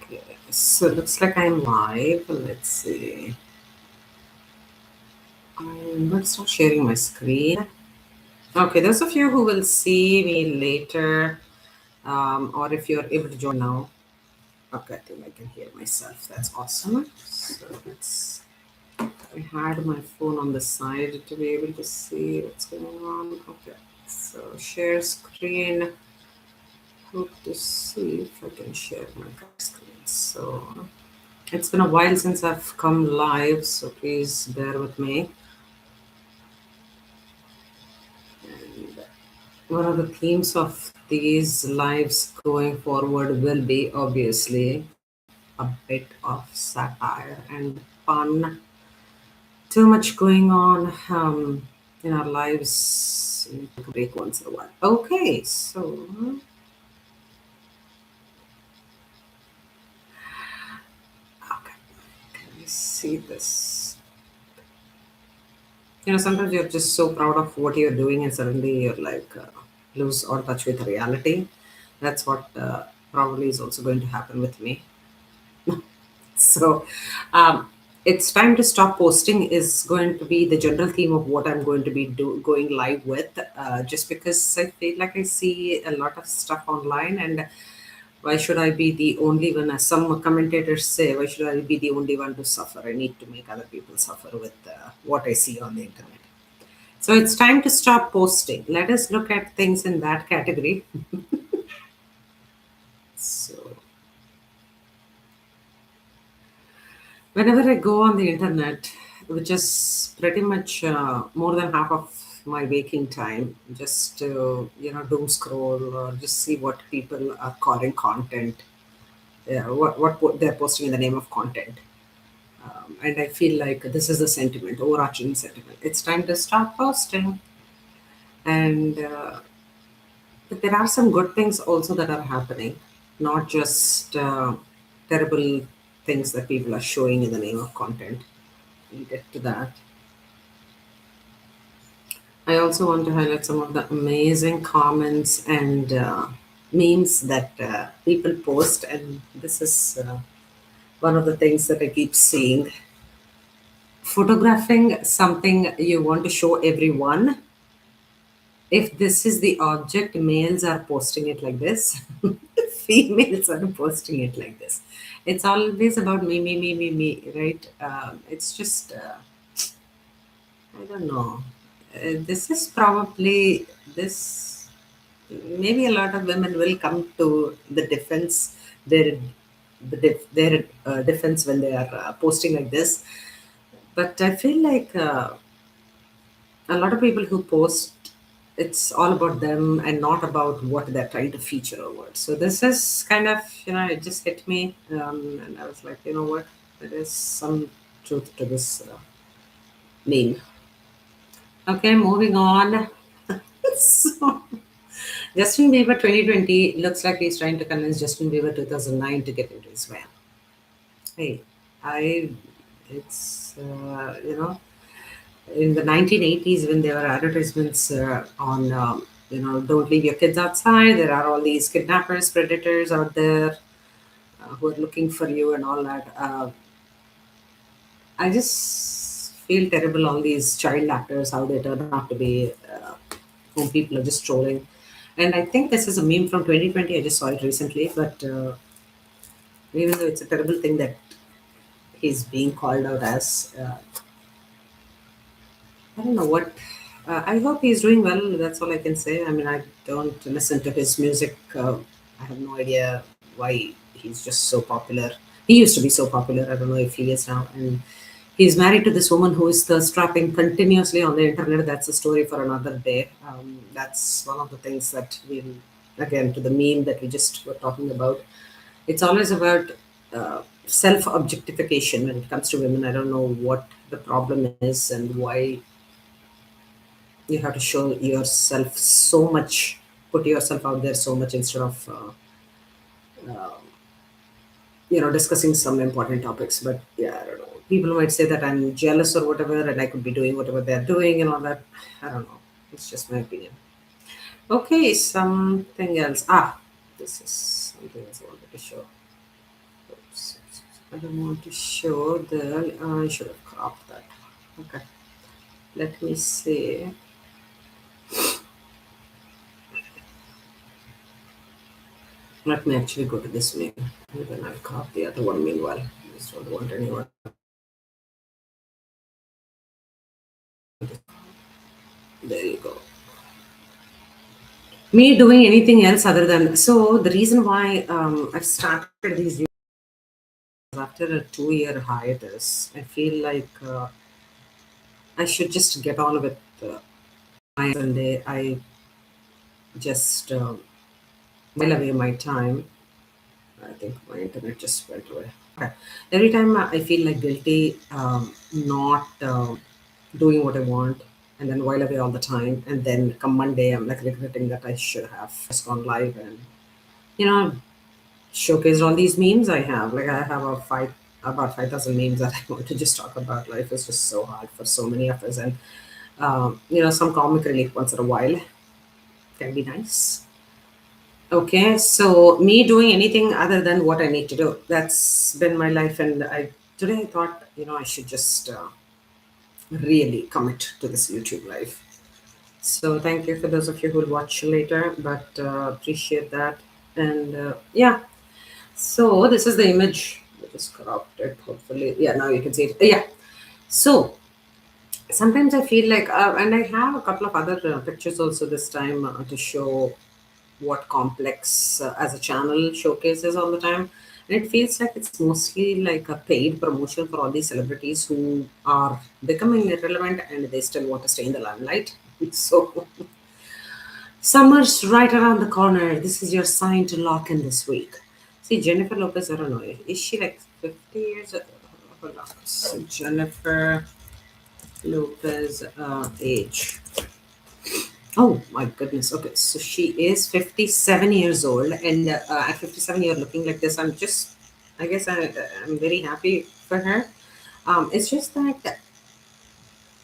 Okay, so it looks like I'm live. Let's see. I'm going to start sharing my screen. Okay, those of you who will see me later, or if you're able to join now, okay, I think I can hear myself. That's awesome. So let's. I had my phone on the side to be able to see what's going on. Okay, so share screen. Hope to see if I can share my screen. So it's been a while since I've come live, so please bear with me. And one of the themes of these lives going forward will be obviously a bit of satire and fun. Too much going on in our lives. We need to break once in a while. Okay, so okay, can you see this? Sometimes you're just so proud of what you're doing, and suddenly you're like lose all touch with reality. That's what probably is also going to happen with me. So, um, it's time to stop posting is going to be the general theme of what I'm going to be going live with. Just because I feel like I see a lot of stuff online, and why should I be the only one? As some commentators say, why should I be the only one to suffer? I need to make other people suffer with what I see on the internet. So it's time to stop posting. Let us look at things in that category. So whenever I go on the internet, which is pretty much more than half of my waking time, just to doom scroll or just see what people are calling content, what they're posting in the name of content. And I feel like this is the sentiment, overarching sentiment. It's time to stop posting. And but there are some good things also that are happening, not just terrible things that people are showing in the name of content. We'll get to that. I also want to highlight some of the amazing comments and memes that people post, and this is one of the things that I keep seeing. Photographing something you want to show everyone. If this is the object, males are posting it like this, females are posting it like this. It's always about me, me, me, me, me, right? It's just, I don't know. This is probably this. Maybe a lot of women will come to the defense, their their defense when they are posting like this. But I feel like a lot of people who post, it's all about them and not about what they're trying to feature or what. So this is kind of, it just hit me, and I was like, you know what, there is some truth to this meme. Okay, moving on. So Justin Bieber 2020 looks like he's trying to convince Justin Bieber 2009 to get into his van. Hey, I, it's, in the 1980s when there were advertisements on, don't leave your kids outside. There are all these kidnappers, predators out there who are looking for you and all that. I just feel terrible on these child actors, how they turn out to be, whom people are just trolling. And I think this is a meme from 2020. I just saw it recently, but even though it's a terrible thing that he's being called out as, I don't know what. I hope he's doing well. That's all I can say. I mean, I don't listen to his music. I have no idea why he's just so popular. He used to be so popular. I don't know if he is now. And he's married to this woman who is thirst trapping continuously on the internet. That's a story for another day. That's one of the things that we'll, again, to the meme that we just were talking about. It's always about self objectification when it comes to women. I don't know what the problem is and why you have to show yourself so much, put yourself out there so much instead of discussing some important topics. But yeah, I don't know, people might say that I'm jealous or whatever, and I could be doing whatever they're doing and all that. I don't know, it's just my opinion. Okay, something else. This is something else I wanted to show. I don't want to show the. I should have cropped that. Okay. Let me see. Let me actually go to this mail. And then I'll crop the other one meanwhile. I just don't want anyone. There you go. Me doing anything else other than. So, the reason why I've started these videos after a 2 year hiatus, I feel like I should just get on with my Sunday. I just while away my time. I think my internet just went away. Okay. Every time I feel like guilty, not doing what I want, and then while away all the time, and then come Monday, I'm like regretting that I should have just gone live and you know showcased all these memes I have. Like I have about 5,000 memes that I want to just talk about. Life is just so hard for so many of us, and some comic relief once in a while can be nice. Okay, so me doing anything other than what I need to do. That's been my life, and I today I thought I should just really commit to this YouTube life. So thank you for those of you who will watch later, but appreciate that. And yeah, so this is the image. I just cropped it. Hopefully, yeah, now you can see it. Yeah. So sometimes I feel like, and I have a couple of other pictures also this time to show what complex as a channel showcases all the time, and it feels like it's mostly like a paid promotion for all these celebrities who are becoming irrelevant and they still want to stay in the limelight. So summer's right around the corner. This is your sign to lock in this week. See, Jennifer Lopez, I don't know, is she like 50 years hold on. So Jennifer Lopez age. Oh my goodness. Okay, so she is 57 years old, and at 57 you're looking like this. I guess I'm very happy for her. It's just that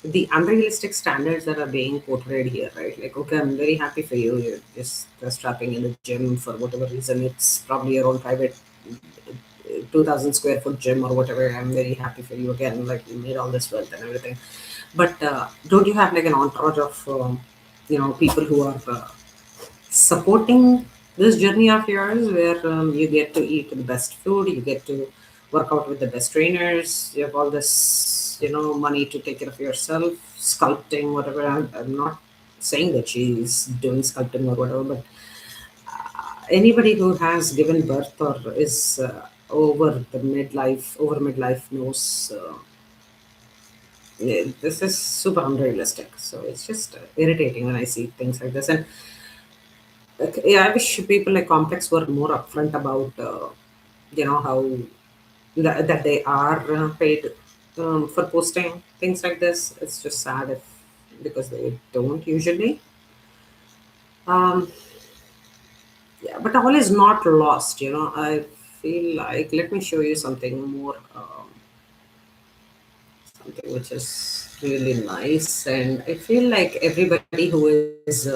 the unrealistic standards that are being portrayed here, right? Like, okay, I'm very happy for you. You're just strapping in the gym for whatever reason. It's probably your own private 2,000 square foot gym or whatever. I'm very happy for you again. Like, you made all this wealth and everything. But don't you have like an entourage of, people who are supporting this journey of yours where you get to eat the best food, you get to work out with the best trainers, you have all this, money to take care of yourself, sculpting, whatever. I'm not saying that she's doing sculpting or whatever, but anybody who has given birth or is over midlife knows this is super unrealistic. So it's just irritating when I see things like this. And yeah, I wish people like Complex were more upfront about, how that they are paid for posting things like this. It's just sad if because they don't usually. Um, yeah, but all is not lost. I feel like let me show you something more, something which is really nice, and I feel like everybody who is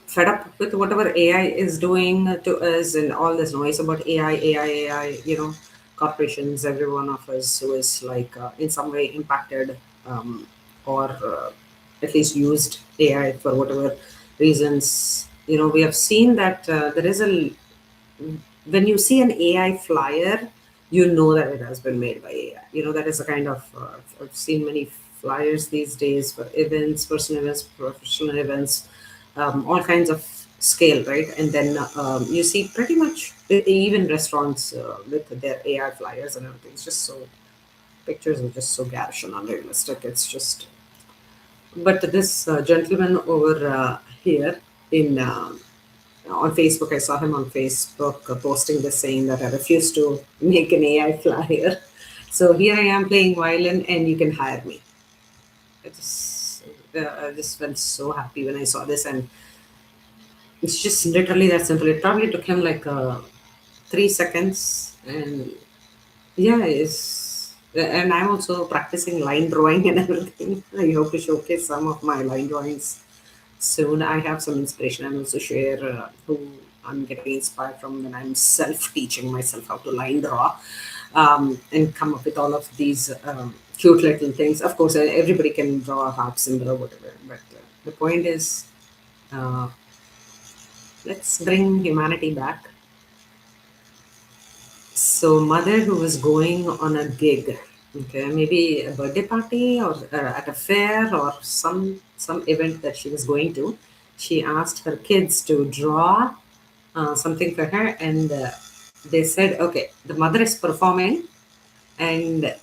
fed up with whatever AI is doing to us and all this noise about AI, corporations, every one of us who is like in some way impacted or at least used AI for whatever reasons. We have seen that there is a when you see an AI flyer, you know that it has been made by AI. That is a kind of, I've seen many flyers these days for events, personal events, professional events, all kinds of scale, right? And then you see pretty much even restaurants with their AI flyers and everything. It's just so, pictures are just so garish and unrealistic. It's just, but this gentleman over here in on Facebook. I saw him on Facebook posting this saying that I refuse to make an AI flyer. So here I am playing violin and you can hire me. I just felt so happy when I saw this, and it's just literally that simple. It probably took him like 3 seconds, and yeah, it's and I'm also practicing line drawing and everything. I hope to showcase some of my line drawings soon. I have some inspiration and also share who I'm getting inspired from when I'm self teaching myself how to line draw, and come up with all of these cute little things. Of course, everybody can draw a heart symbol or whatever, but the point is, uh, let's bring humanity back. So, mother who was going on a gig, okay, maybe a birthday party or at a fair or some event that she was going to, she asked her kids to draw something for her, and they said, "Okay, the mother is performing, and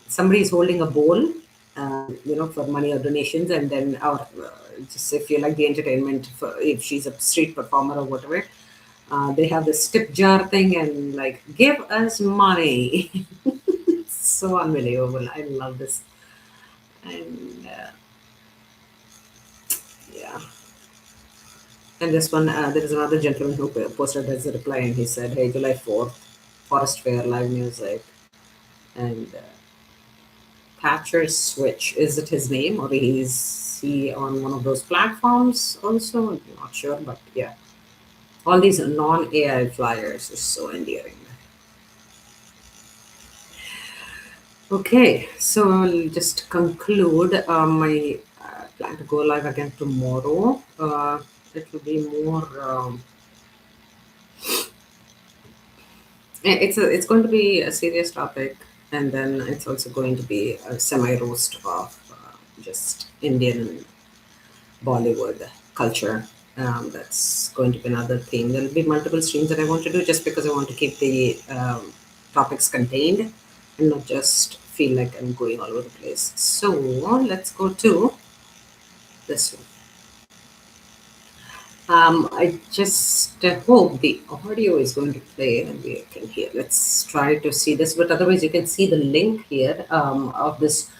somebody is holding a bowl, for money or donations, and then our just if you like the entertainment, for if she's a street performer or whatever, they have this tip jar thing and like give us money." It's so unbelievable. I love this, and yeah. And this one, there is another gentleman who posted as a reply, and he said, "Hey, July 4th, Forest Fair, live music, and." Patcher Switch. Is it his name, or is he on one of those platforms also? I'm not sure, but yeah. All these non-AI flyers is so endearing. Okay, so I'll just conclude my plan to go live again tomorrow. It will be more. It's going to be a serious topic, and then it's also going to be a semi roast of just Indian Bollywood culture. That's going to be another theme. There'll be multiple streams that I want to do just because I want to keep the topics contained and not just feel like I'm going all over the place. So let's go to this one. I just hope the audio is going to play and we can hear. Let's try to see this, but otherwise, you can see the link here of this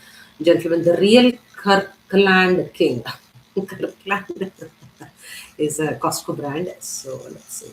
gentleman, the real Kirkland King. Kirkland is a Costco brand. So let's see.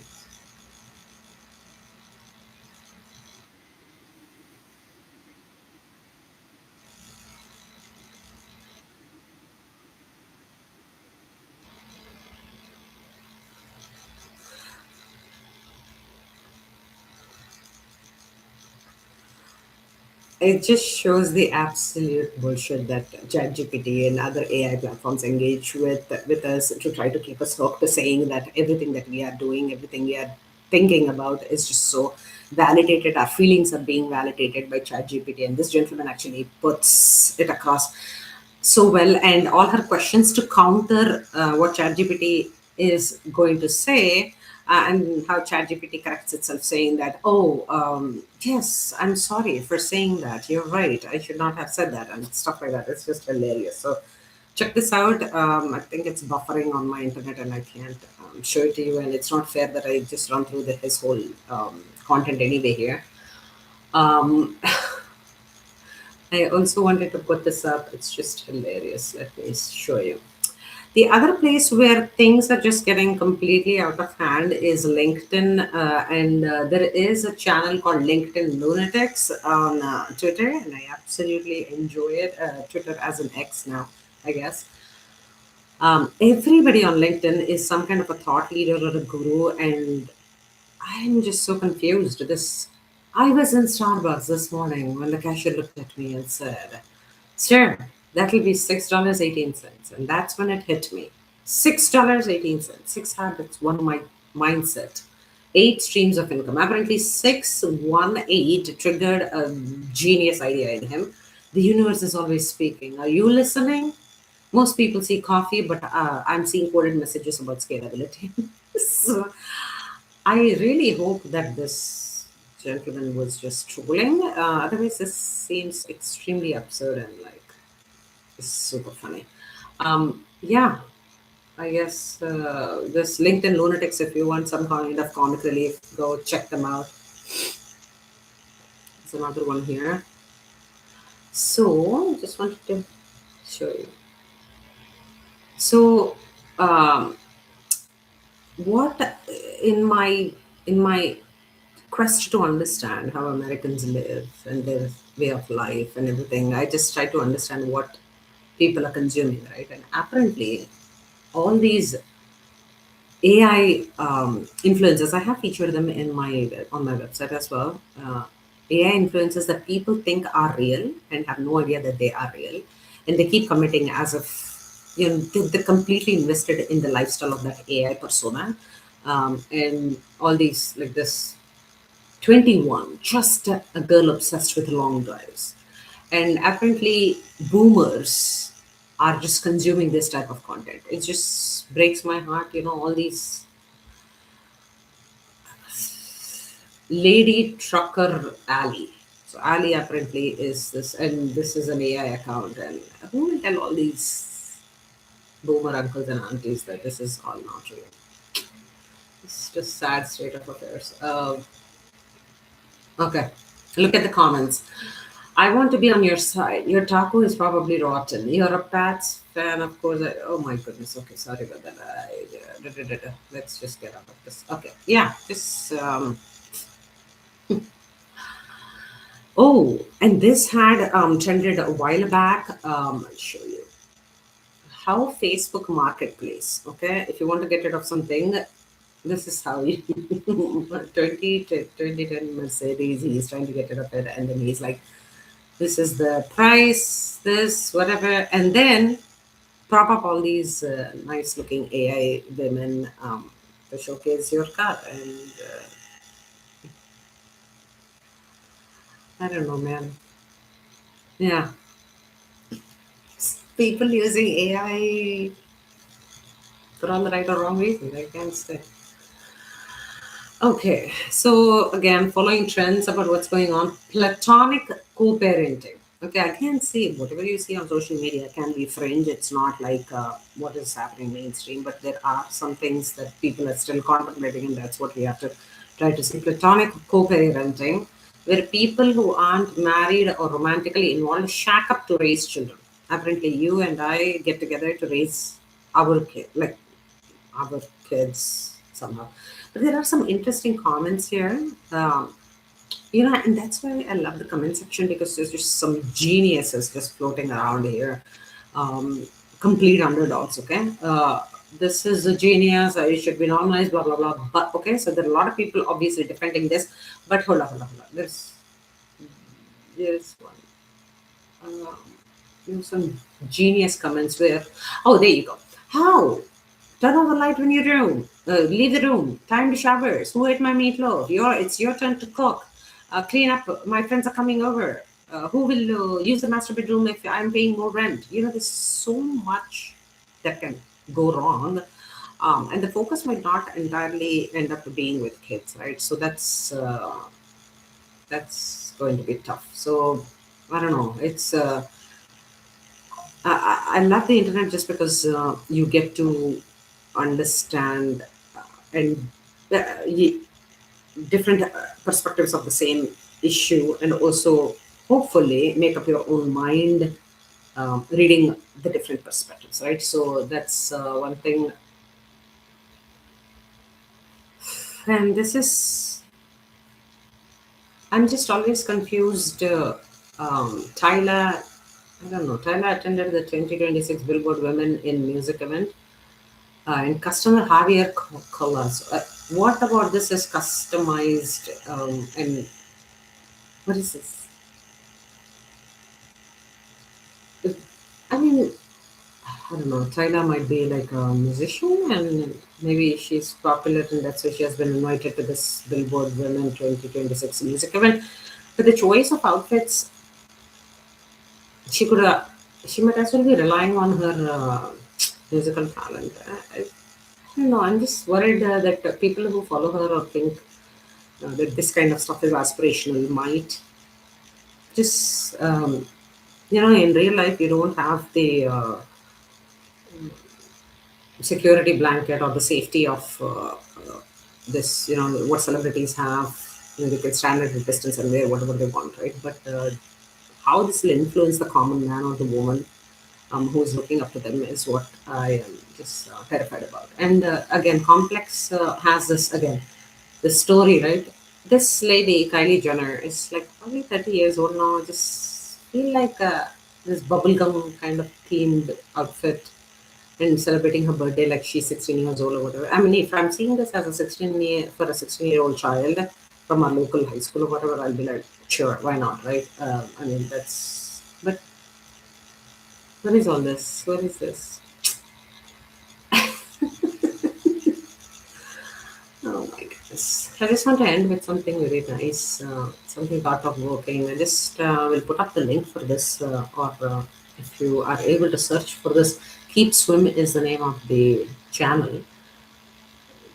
It just shows the absolute bullshit that ChatGPT and other AI platforms engage with us to try to keep us hooked, saying that everything that we are doing, everything we are thinking about is just so validated. Our feelings are being validated by ChatGPT, and this gentleman actually puts it across so well. And all her questions to counter what ChatGPT is going to say, and how ChatGPT corrects itself, saying that, "Oh, yes, I'm sorry for saying that. You're right. I should not have said that," and stuff like that. It's just hilarious. So check this out. I think it's buffering on my internet, and I can't show it to you. And it's not fair that I just run through his whole content anyway here. Um, I also wanted to put this up. It's just hilarious. Let me show you. The other place where things are just getting completely out of hand is LinkedIn, and there is a channel called LinkedIn Lunatics on Twitter, and I absolutely enjoy it. Twitter as an X now, I guess. Everybody on LinkedIn is some kind of a thought leader or a guru, and I'm just so confused. This, I was in Starbucks this morning when the cashier looked at me and said, "Sir, that'll be $6.18." And that's when it hit me. $6.18. Six habits, one mindset. Eight streams of income. Apparently, 618 triggered a genius idea in him. The universe is always speaking. Are you listening? Most people see coffee, but I'm seeing coded messages about scalability. So I really hope that this gentleman was just trolling. Otherwise, this seems extremely absurd and like it's super funny. Yeah, I guess this LinkedIn Lunatics, if you want some kind of comic relief, go check them out. There's another one here. So, just wanted to show you. So, um, what in my quest to understand how Americans live and their way of life and everything, I just try to understand what people are consuming, right? And apparently, all these AI influencers. I have featured them in my on my website as well. AI influencers that people think are real and have no idea that they are real, and they keep committing as if they're completely invested in the lifestyle of that AI persona, and all these like this 21, just a girl obsessed with long drives. And apparently, boomers are just consuming this type of content. It just breaks my heart, all these lady trucker alley. So Ali apparently is this, and this is an AI account. And who will tell all these boomer uncles and aunties that this is all not real? It's just sad state of affairs. Okay, look at the comments. I want to be on your side. Your taco is probably rotten. You're a Pats fan, of course. Oh my goodness. Okay, sorry about that. Let's just get out of this. Okay, yeah, just oh, and this had trended a while back. I'll show you how Facebook Marketplace. Okay, if you want to get rid of something, this is how you 2010 Mercedes. He's trying to get rid of it, and then he's like, this is the price, this, whatever, and then prop up all these nice looking AI women to showcase your car. And I don't know, man. Yeah, people using AI for all the right or wrong reasons. I can't say. Okay, so again, following trends about what's going on, platonic co-parenting. Okay, I can see whatever you see on social media can be fringe. It's not like what is happening mainstream, but there are some things that people are still contemplating, and that's what we have to try to see. Platonic co-parenting, where people who aren't married or romantically involved shack up to raise children. Apparently, you and I get together to raise our kid, like our kids somehow. But there are some interesting comments here. And that's why I love the comment section because there's just some geniuses just floating around here. Um, Complete underdogs, okay? This is a genius, it should be normalized, blah, blah, blah. But, okay, so there are a lot of people obviously defending this. But hold on. There's one. Um, some genius comments where, oh, there you go. How? Turn off the light in your room. Leave the room. Time to showers. Who ate my meatloaf? It's your turn to cook. Clean up. My friends are coming over. Who will use the master bedroom if I'm paying more rent? There's so much that can go wrong. And the focus might not entirely end up being with kids, right? So that's going to be tough. So I don't know. I love the internet just because you get to understand and different perspectives of the same issue, and also hopefully make up your own mind reading the different perspectives, right? So that's one thing. And this is, I'm just always confused. Tyler, I don't know. Tyler attended the 2026 Billboard Women in Music event, and customer Javier Colas. What about this is customized? And what is this? I mean, I don't know. Tyler might be like a musician, and maybe she's popular, and that's why she has been invited to this Billboard Women 2026 music event. But the choice of outfits, she could, she might as well be relying on her musical talent. I don't know. I'm just worried that people who follow her or think that this kind of stuff is aspirational might just, in real life, you don't have the security blanket or the safety of this, what celebrities have. They can stand at a distance and wear whatever they want, right? But how this will influence the common man or the woman who's looking up to them is what I am just terrified about. And again, Complex has this, again, the story, right? This lady, Kylie Jenner, is like probably 30 years old now. Just feel like this bubblegum kind of themed outfit. and celebrating her birthday like she's 16 years old or whatever. I mean, if I'm seeing this as a 16-year-old child from our local high school or whatever, I'll be like, sure, why not, right? I mean, that's. But what is all this? What is this? Oh my goodness. I just want to end with something very nice, something thought provoking. I just will put up the link for this, or if you are able to search for this, Keep Swim is the name of the channel.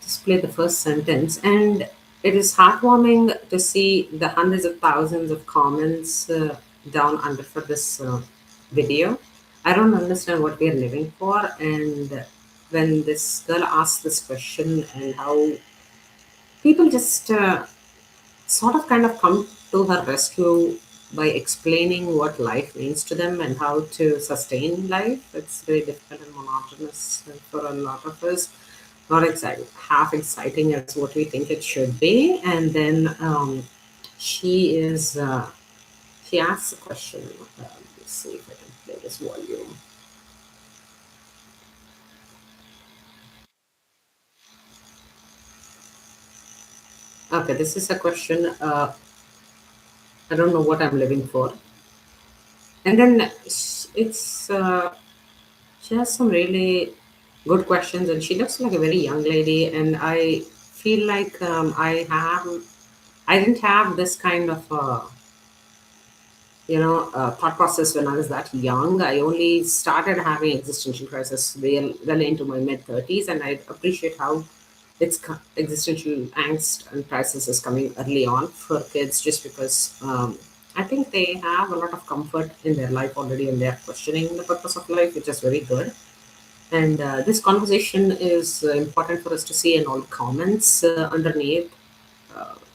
Just play the first sentence, and it is heartwarming to see the hundreds of thousands of comments down under for this video. I don't understand what we are living for, and when this girl asked this question and how people just sort of kind of come to her rescue by explaining what life means to them and how to sustain life. It's very difficult and monotonous for a lot of us. Not exciting, half exciting as what we think it should be. And then she is, she asks a question. Let's see if I can play this volume. Okay, this is a question. I don't know what I'm living for. And then it's she has some really good questions, and she looks like a very young lady. And I feel like I didn't have this kind of thought process when I was that young. I only started having existential crisis well into my mid 30s, and I appreciate how existential angst and crisis is coming early on for kids, just because I think they have a lot of comfort in their life already, and they're questioning the purpose of life, which is very good. And this conversation is important for us to see in all comments underneath.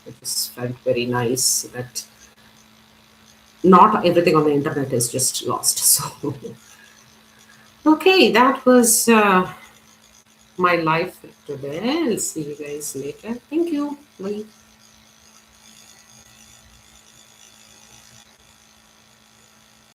It just felt very nice that not everything on the internet is just lost. So, okay, that was my life today. I'll see you guys later. Thank you. Bye.